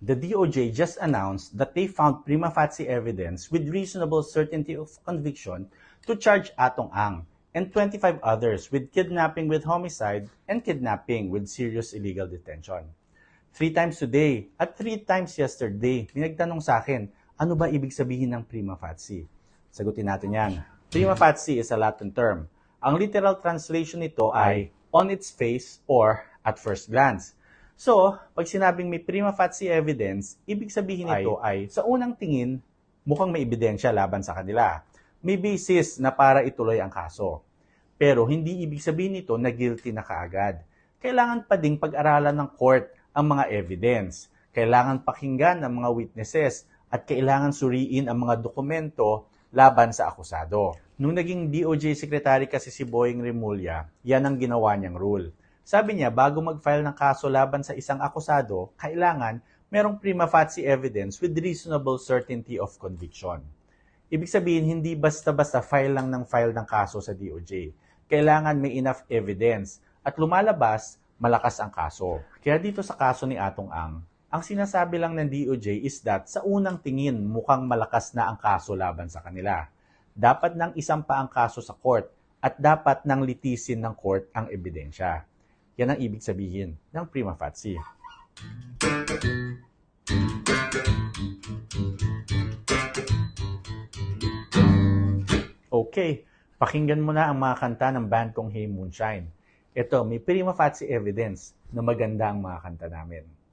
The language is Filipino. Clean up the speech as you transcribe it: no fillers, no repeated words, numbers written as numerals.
The DOJ just announced that they found prima facie evidence with reasonable certainty of conviction to charge Atong Ang and 25 others with kidnapping with homicide and kidnapping with serious illegal detention. 3 times today at 3 times yesterday, pinagtanong sa akin, ano ba ibig sabihin ng prima facie? Sagutin natin yan. Prima facie is a Latin term. Ang literal translation nito ay on its face or at first glance. So, pag sinabing may prima facie evidence, ibig sabihin nito ay sa unang tingin, mukhang may ebidensya laban sa kanila. May basis na para ituloy ang kaso. Pero hindi ibig sabihin nito na guilty na kaagad. Kailangan pa ding pag-aralan ng court ang mga evidence. Kailangan pakinggan ang mga witnesses at kailangan suriin ang mga dokumento laban sa akusado. Nung naging DOJ Secretary kasi si Boying Remulla, yan ang ginawa niyang rule. Sabi niya, bago mag-file ng kaso laban sa isang akusado, kailangan merong prima facie evidence with reasonable certainty of conviction. Ibig sabihin, hindi basta-basta file lang ng file ng kaso sa DOJ. Kailangan may enough evidence at lumalabas, malakas ang kaso. Kaya dito sa kaso ni Atong ang sinasabi lang ng DOJ is that sa unang tingin mukhang malakas na ang kaso laban sa kanila. Dapat nang isampa ang kaso sa court at dapat nang litisin ng court ang ebidensya. Yan ang ibig sabihin ng prima facie. Okay, pakinggan mo na ang mga kanta ng band kong Hey Moonshine. Ito, may prima facie evidence na maganda ang mga kanta namin.